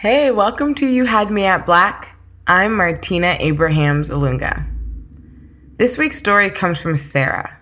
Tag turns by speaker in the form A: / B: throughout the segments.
A: Hey, welcome to You Had Me at Black. I'm Martina Abrahams Olunga. This week's story comes from Sarah.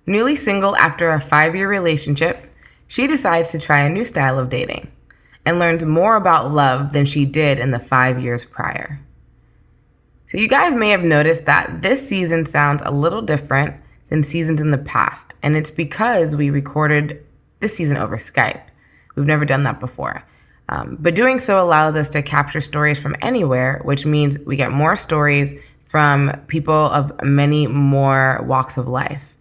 A: Newly single after a 5-year relationship, she decides to try a new style of dating and learns more about love than she did in the 5 years prior. So you guys may have noticed that this season sounds a little different than seasons in the past, and it's because we recorded this season over Skype. We've never done that before. But doing so allows us to capture stories from anywhere, which means we get more stories from people of many more walks of life.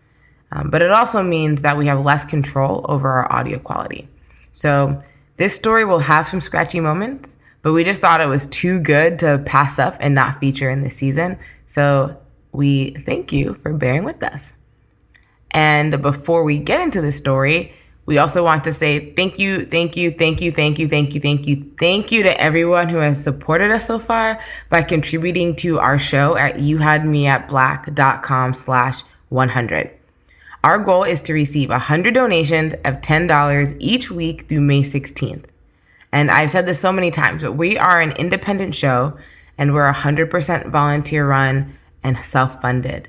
A: But it also means that we have less control over our audio quality. So this story will have some scratchy moments, but we just thought it was too good to pass up and not feature in this season. So we thank you for bearing with us. And before we get into the story, we also want to say thank you to everyone who has supported us so far by contributing to our show at youhadmeatblack.com/100. Our goal is to receive 100 donations of $10 each week through May 16th. And I've said this so many times, but we are an independent show and we're 100% volunteer run and self-funded.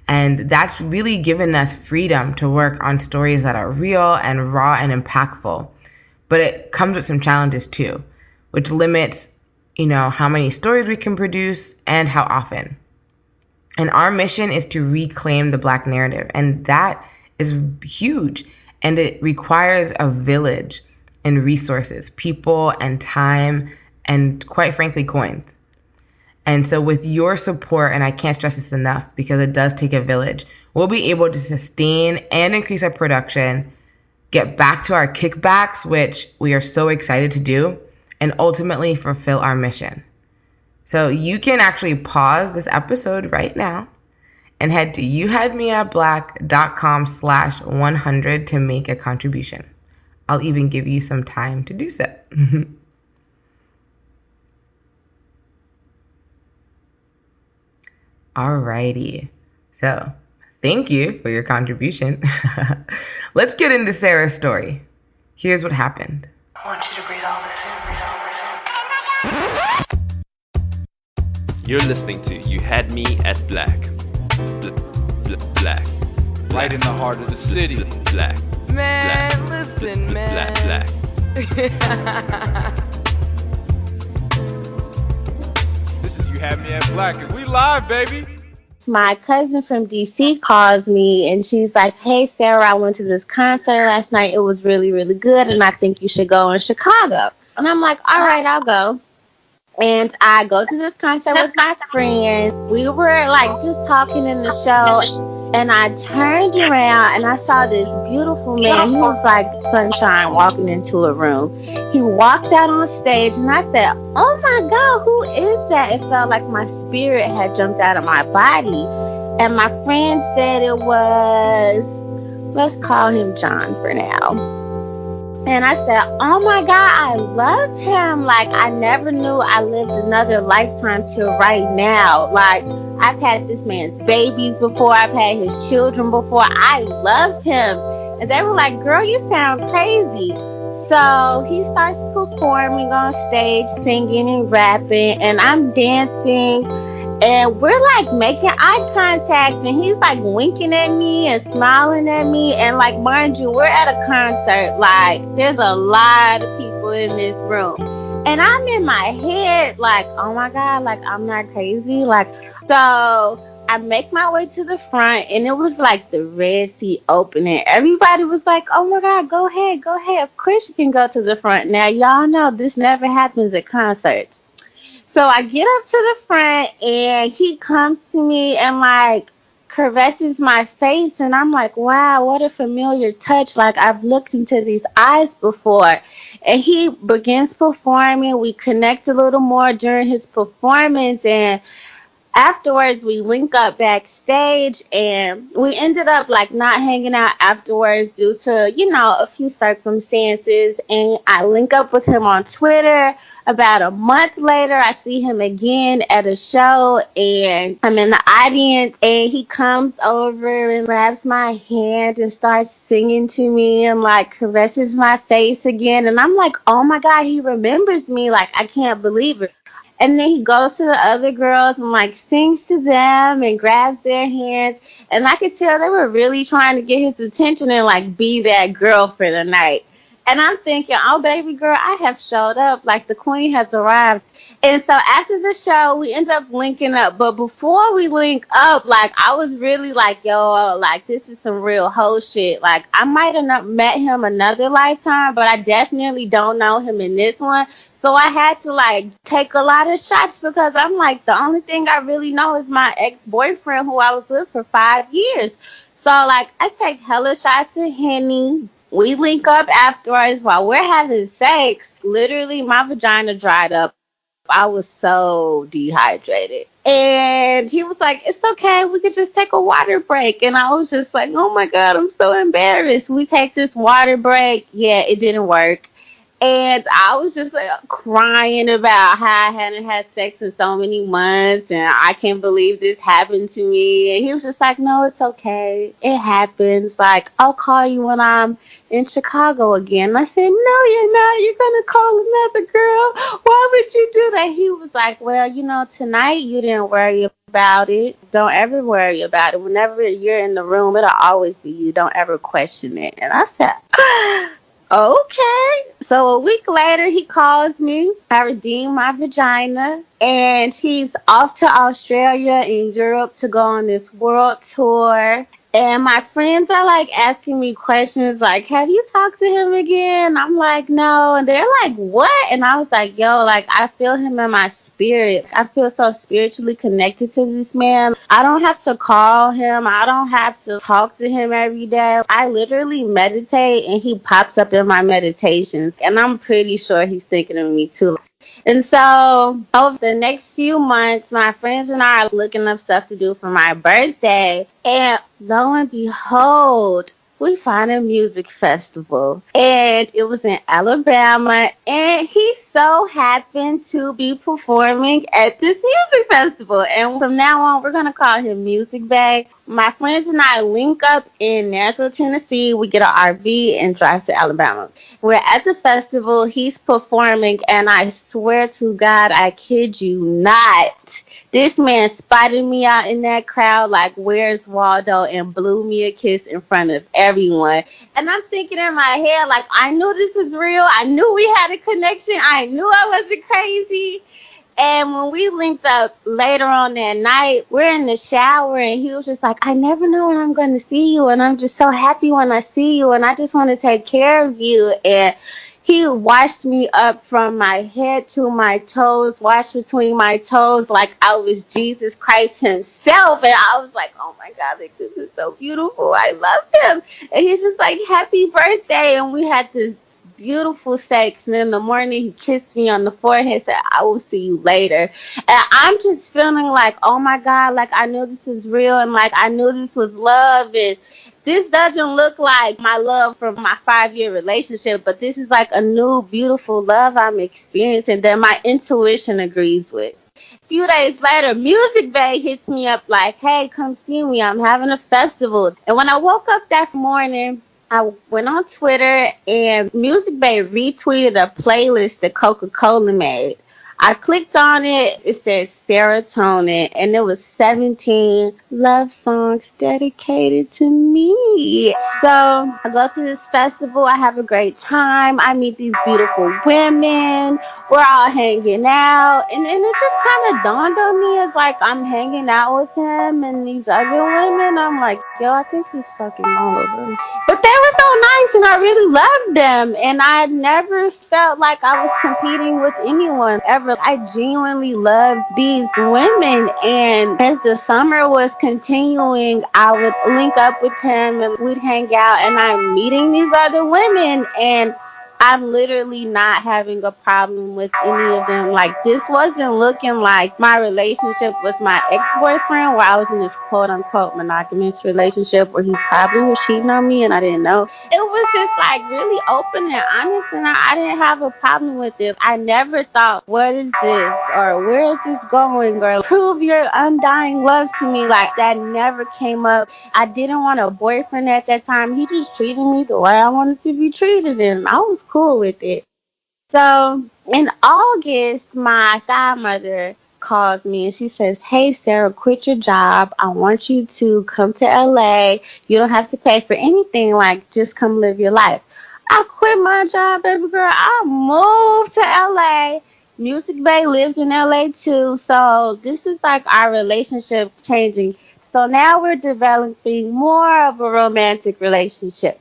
A: And that's really given us freedom to work on stories that are real and raw and impactful. But it comes with some challenges too, which limits, how many stories we can produce and how often. And our mission is to reclaim the Black narrative. And that is huge. And it requires a village and resources, people and time, and quite frankly, coins. And so with your support, and I can't stress this enough because it does take a village, we'll be able to sustain and increase our production, get back to our kickbacks, which we are so excited to do, and ultimately fulfill our mission. So you can actually pause this episode right now and head to youhadmeatblack.com/100 to make a contribution. I'll even give you some time to do so. Alrighty, so thank you for your contribution. Let's get into Sarah's story. Here's what happened.
B: I want you to breathe all this in.
C: You're listening to You Had Me at Black. Black.
D: Right in the heart of the city.
C: Black.
A: Man,
C: Black.
A: listen, man.
C: Black.
D: This is You Had Me at Black, and we live, baby.
E: My cousin from DC calls me and she's like, "Hey, Sarah, I went to this concert last night. It was really, really good, and I think you should go in Chicago." And I'm like, "All right, I'll go." And I go to this concert with my friends. We were just talking in the show, and I turned around and I saw this beautiful man. He was like sunshine walking into a room. He walked out on stage, and I said, "Oh my God, who is that?" It felt like my spirit had jumped out of my body. And my friend said it was, let's call him John for now. And I said, "Oh my God, I loved him. I never knew I lived another lifetime till right now. I've had this man's babies before. I've had his children before. I love him." And they were like, "Girl, you sound crazy." So he starts performing on stage, singing and rapping, and I'm dancing. And we're making eye contact, and he's winking at me and smiling at me. And mind you, we're at a concert. There's a lot of people in this room. And I'm in my head, oh my God, I'm not crazy. So I make my way to the front, and it was the Red Sea opening. Everybody was like, "Oh my God, go ahead. Of course you can go to the front." Now, y'all know this never happens at concerts. So I get up to the front, and he comes to me and caresses my face, and I'm like, wow, what a familiar touch. I've looked into these eyes before. And he begins performing. We connect a little more during his performance, and Afterwards, we link up backstage, and we ended up like not hanging out afterwards due to, a few circumstances. And I link up with him on Twitter. About a month later, I see him again at a show, and I'm in the audience, and he comes over and grabs my hand and starts singing to me and like caresses my face again. And I'm like, oh my God, he remembers me. Like, I can't believe it. And then he goes to the other girls and like sings to them and grabs their hands. And I could tell they were really trying to get his attention and like be that girl for the night. And I'm thinking, oh, baby girl, I have showed up. Like, the queen has arrived. And so after the show, we end up linking up. But before we link up, like, I was really like, yo, like, this is some real hoe shit. Like, I might have not met him another lifetime, but I definitely don't know him in this one. So I had to, like, take a lot of shots because I'm like, the only thing I really know is my ex-boyfriend who I was with for 5 years. So, like, I take hella shots of Henny. We link up afterwards while we're having sex. Literally, my vagina dried up. I was so dehydrated. And he was like, it's okay. We could just take a water break. And I was just like, oh, my God, I'm so embarrassed. We take this water break. Yeah, it didn't work. And I was just like crying about how I hadn't had sex in so many months and I can't believe this happened to me. And he was just like, no, it's okay. It happens. Like, I'll call you when I'm in Chicago again. And I said, no, you're not. You're going to call another girl. Why would you do that? He was like, well, tonight you didn't worry about it. Don't ever worry about it. Whenever you're in the room, it'll always be you. Don't ever question it. And I said, okay. So a week later, he calls me. I redeemed my vagina. And he's off to Australia and Europe to go on this world tour. And my friends are like asking me questions like, have you talked to him again? I'm like, no. And they're like, what? And I was like, yo, like, I feel him in my spirit. I feel so spiritually connected to this man. I don't have to call him. I don't have to talk to him every day. I literally meditate and he pops up in my meditations. And I'm pretty sure he's thinking of me too. And so over the next few months, my friends and I are looking up stuff to do for my birthday. And lo and behold, we find a music festival. And it was in Alabama. And he so happened to be performing at this music festival. And from now on, we're going to call him Music Bay. My friends and I link up in Nashville, Tennessee. We get an RV and drive to Alabama. We're at the festival. He's performing. And I swear to God, I kid you not, this man spotted me out in that crowd like, where's Waldo, and blew me a kiss in front of everyone. And I'm thinking in my head, like, I knew this was real. I knew we had a connection. I knew I wasn't crazy. And when we linked up later on that night, we're in the shower, and he was just like, I never know when I'm going to see you, and I'm just so happy when I see you, and I just want to take care of you. And he washed me up from my head to my toes, washed between my toes like I was Jesus Christ himself. And I was like, oh my God, like, this is so beautiful. I love him. And he's just like, happy birthday. And we had this beautiful sex. And in the morning, he kissed me on the forehead, said, I will see you later. And I'm just feeling like, oh my God, like, I knew this was real. And like, I knew this was love. And this doesn't look like my love from my 5-year relationship, but this is like a new, beautiful love I'm experiencing that my intuition agrees with. A few days later, Music Bay hits me up like, hey, come see me. I'm having a festival. And when I woke up that morning, I went on Twitter and Music Bay retweeted a playlist that Coca-Cola made. I clicked on it. It says Sarahtonin, and there was 17 love songs dedicated to me. So I go to this festival. I have a great time. I meet these beautiful women. We're all hanging out. And then it just kind of dawned on me as like I'm hanging out with him and these other women. I'm like, yo, I think he's fucking all of them. But they were so nice, and I really loved them. And I never felt like I was competing with anyone ever. I genuinely loved these women. And as the summer was continuing, I would link up with him and we'd hang out, and I'm meeting these other women, and I'm literally not having a problem with any of them. Like, this wasn't looking like my relationship with my ex-boyfriend, where I was in this quote-unquote monogamous relationship where he probably was cheating on me and I didn't know. It was just, like, really open and honest, and I didn't have a problem with this. I never thought, what is this? Or where is this going? Or prove your undying love to me. Like, that never came up. I didn't want a boyfriend at that time. He just treated me the way I wanted to be treated, and I was cool with it. So in August, my godmother calls me and she says, "Hey, Sarah, quit your job. I want you to come to LA. You don't have to pay for anything. Like, just come live your life." I quit my job, baby girl. I moved to LA. Music Bay lives in LA too. So this is like our relationship changing. So now we're developing more of a romantic relationship.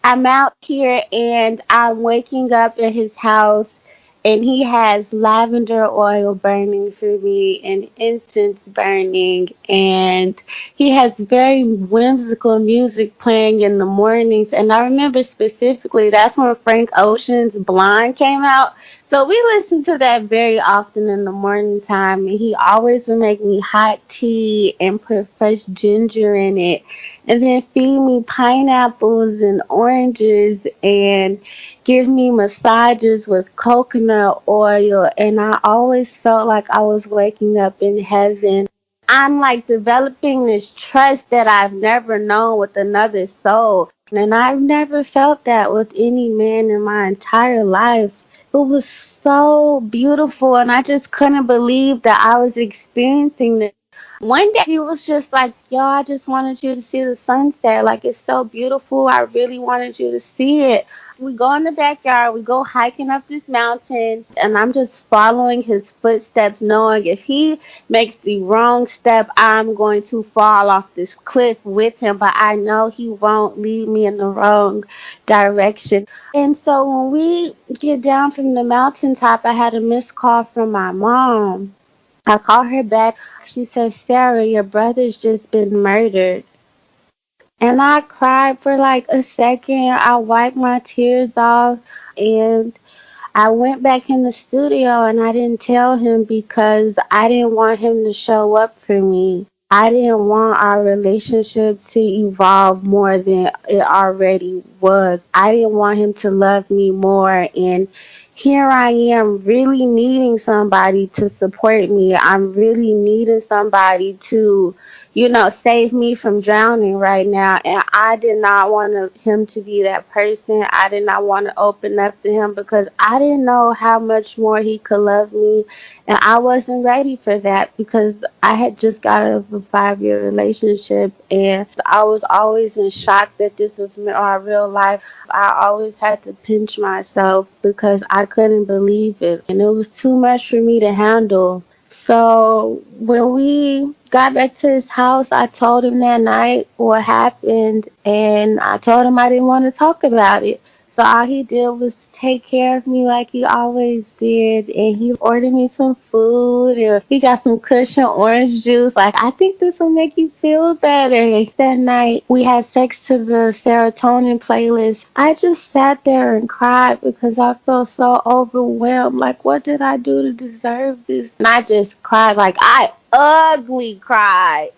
E: I'm out here and I'm waking up at his house, and he has lavender oil burning for me and incense burning, and he has very whimsical music playing in the mornings. And I remember specifically that's when Frank Ocean's Blonde came out. So we listened to that very often in the morning time, and he always would make me hot tea and put fresh ginger in it, and then feed me pineapples and oranges and give me massages with coconut oil. And I always felt like I was waking up in heaven. I'm like developing this trust that I've never known with another soul. And I've never felt that with any man in my entire life. It was so beautiful, and I just couldn't believe that I was experiencing this. One day he was just like, "Yo, I just wanted you to see the sunset. Like, it's so beautiful. I really wanted you to see it." We go in the backyard, we go hiking up this mountain, and I'm just following his footsteps, knowing if he makes the wrong step, I'm going to fall off this cliff with him. But I know he won't lead me in the wrong direction. And so when we get down from the mountaintop, I had a missed call from my mom. I call her back. She says, "Sarah, your brother's just been murdered." And I cried for like a second. I wiped my tears off, and I went back in the studio, and I didn't tell him because I didn't want him to show up for me. I didn't want our relationship to evolve more than it already was. I didn't want him to love me more. And here I am really needing somebody to support me. I'm really needing somebody to, save me from drowning right now. And I did not want him to be that person. I did not want to open up to him because I didn't know how much more he could love me. And I wasn't ready for that because I had just got out of a 5-year relationship, and I was always in shock that this was our real life. I always had to pinch myself because I couldn't believe it, and it was too much for me to handle. So when we got back to his house, I told him that night what happened, and I told him I didn't want to talk about it. So all he did was take care of me like he always did, and he ordered me some food, or he got some cushion orange juice. Like, "I think this will make you feel better." That night, we had sex to the Sarahtonin playlist. I just sat there and cried because I felt so overwhelmed. Like, what did I do to deserve this? And I just cried. Like, I ugly cried.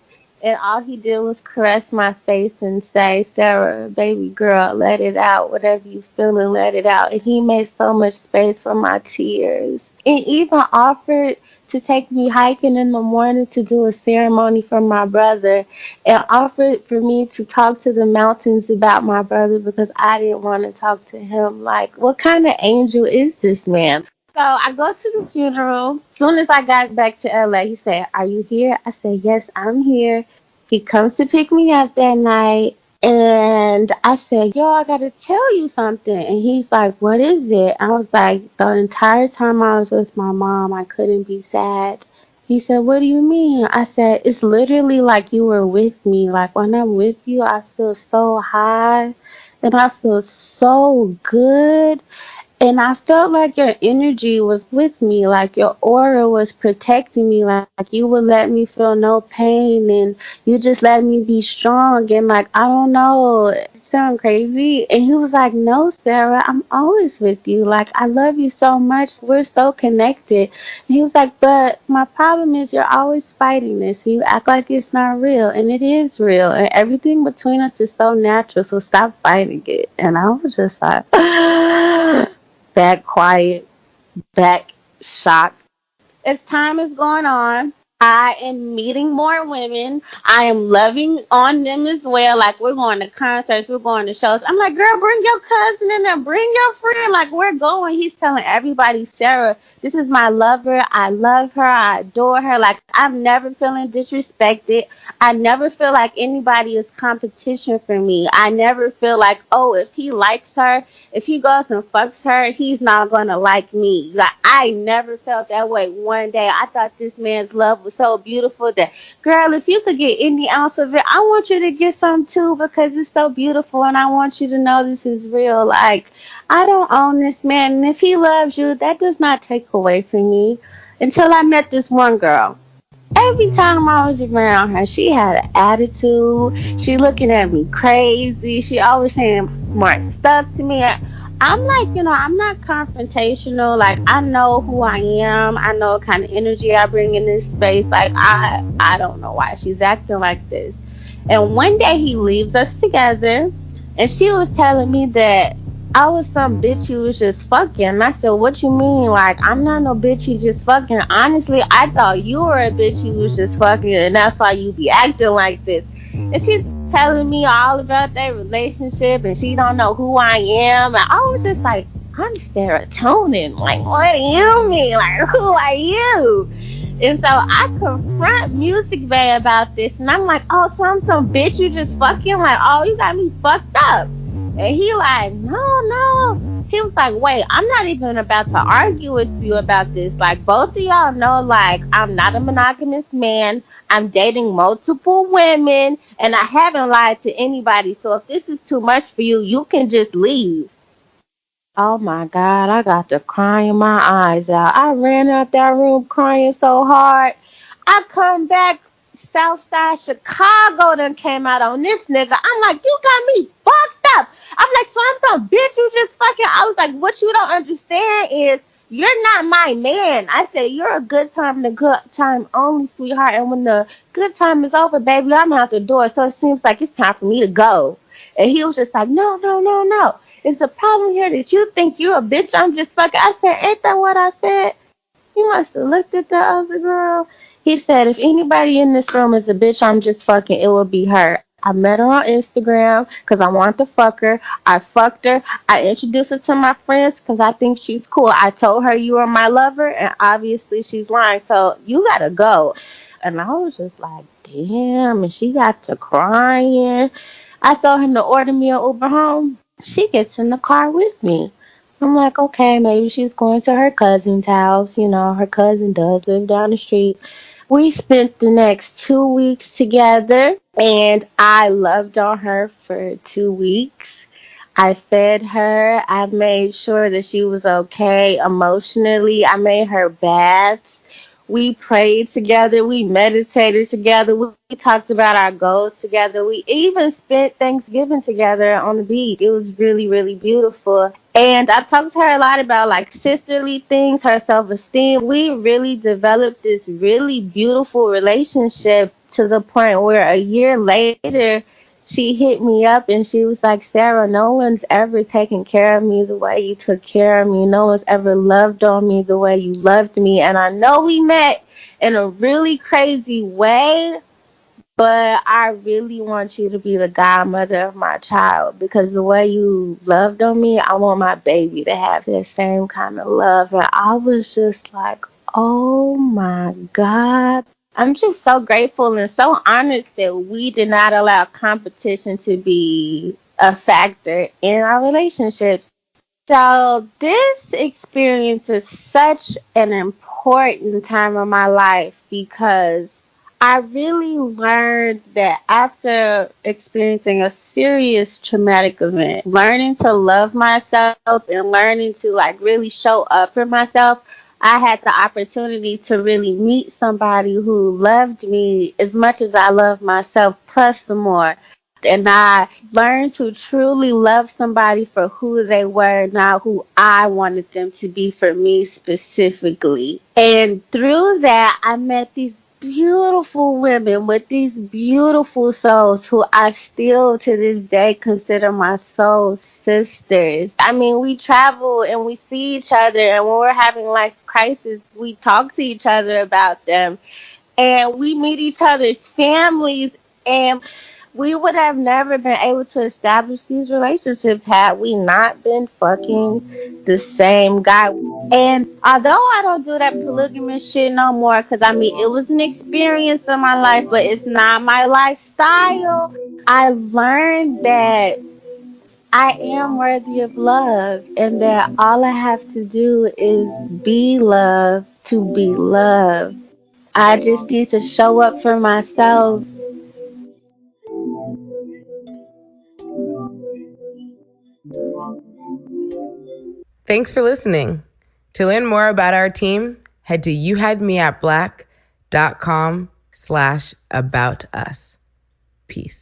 E: And all he did was caress my face and say, "Sarah, baby girl, let it out. Whatever you feeling, let it out." And he made so much space for my tears. And even offered to take me hiking in the morning to do a ceremony for my brother. And offered for me to talk to the mountains about my brother because I didn't want to talk to him. Like, what kind of angel is this man? So I go to the funeral. As soon as I got back to LA, he said, "Are you here?" I said, "Yes, I'm here." He comes to pick me up that night, and I said, "Yo, I gotta tell you something." And he's like, "What is it?" I was like, "The entire time I was with my mom, I couldn't be sad." He said, "What do you mean?" I said, "It's literally like you were with me. Like, when I'm with you, I feel so high, and I feel so good. And I felt like your energy was with me, like your aura was protecting me, like you would let me feel no pain, and you just let me be strong. And like, I don't know, sound crazy? And he was like, no, Sarah, I'm always with you. Like, I love you so much. We're so connected. And he was like, but my problem is you're always fighting this. You act like it's not real. And it is real. And everything between us is so natural. So stop fighting it. And I was just like, back quiet, back shocked. As time is going on, I am meeting more women. I am loving on them as well. Like, we're going to concerts, we're going to shows. I'm like, girl, bring your cousin in there, bring your friend. Like, we're going. He's telling everybody, Sarah, this is my lover. I love her. I adore her. Like, I'm never feeling disrespected. I never feel like anybody is competition for me. I never feel like, oh, if he likes her, if he goes and fucks her, he's not going to like me. Like, I never felt that way one day. I thought this man's love was so beautiful that, girl, if you could get any ounce of it, I want you to get some too, because it's so beautiful and I want you to know this is real. Like, I don't own this man, and if he loves you, that does not take away from me. Until I met this one girl. Every time I was around her, she had an attitude. She looking at me crazy. She always saying more stuff to me. I'm like, I'm not confrontational. Like, I know who I am. I know what kind of energy I bring in this space. Like, I don't know why she's acting like this. And one day he leaves us together, and she was telling me that I was some bitch you was just fucking. And I said, what you mean? Like, I'm not no bitch you just fucking. Honestly, I thought you were a bitch you was just fucking, and that's why you be acting like this. And she's telling me all about their relationship, and she don't know who I am. And I was just like, I'm Sarahtonin. Like, what do you mean? Like, who are you? And so I confront Music Bay about this, and I'm like, oh, so I'm some bitch you just fucking? Like, oh, you got me fucked up. And he like, no. He was like, wait, I'm not even about to argue with you about this. Like, both of y'all know, like, I'm not a monogamous man. I'm dating multiple women, and I haven't lied to anybody. So if this is too much for you, you can just leave. Oh my God, I got to crying my eyes out. I ran out that room crying so hard. I come back, Southside Chicago done came out on this nigga. I'm like, you got me fucked up. I'm like, so I'm some bitch you just fucking. I was like, what you don't understand is you're not my man. I said, you're a good time and a good time only, sweetheart. And when the good time is over, baby, I'm out the door. So it seems like it's time for me to go. And he was just like, no. It's the problem here that you think you're a bitch. I'm just fucking. I said, ain't that what I said? He must have looked at the other girl. He said, if anybody in this room is a bitch, I'm just fucking, it will be her. I met her on Instagram because I wanted to fuck her. I fucked her. I introduced her to my friends because I think she's cool. I told her you are my lover, and obviously she's lying. So you got to go. And I was just like, damn. And she got to crying. I told him to order me an Uber home. She gets in the car with me. I'm like, okay, maybe she's going to her cousin's house. Her cousin does live down the street. We spent the next 2 weeks together, and I loved on her for 2 weeks. I fed her. I made sure that she was okay emotionally. I made her baths. We prayed together. We meditated together. We talked about our goals together. We even spent Thanksgiving together on the beach. It was really, really beautiful. And I talked to her a lot about like sisterly things, her self-esteem. We really developed this really beautiful relationship to the point where a year later, she hit me up and she was like, Sarah, no one's ever taken care of me the way you took care of me. No one's ever loved on me the way you loved me. And I know we met in a really crazy way, but I really want you to be the godmother of my child, because the way you loved on me, I want my baby to have that same kind of love. And I was just like, oh my God. I'm just so grateful and so honored that we did not allow competition to be a factor in our relationship. So this experience is such an important time of my life because I really learned that after experiencing a serious traumatic event, learning to love myself and learning to like really show up for myself, I had the opportunity to really meet somebody who loved me as much as I love myself, plus some more. And I learned to truly love somebody for who they were, not who I wanted them to be for me specifically. And through that, I met these beautiful women with these beautiful souls who I still to this day consider my soul sisters. I mean, we travel and we see each other, and when we're having life crises, we talk to each other about them, and we meet each other's families, and we would have never been able to establish these relationships had we not been fucking the same guy. And although I don't do that polygamous shit no more, because I mean, it was an experience in my life, but it's not my lifestyle, I learned that I am worthy of love, and that all I have to do is be loved to be loved. I just need to show up for myself.
A: Thanks for listening. To learn more about our team, head to youhadmeatblack.com/aboutus. Peace.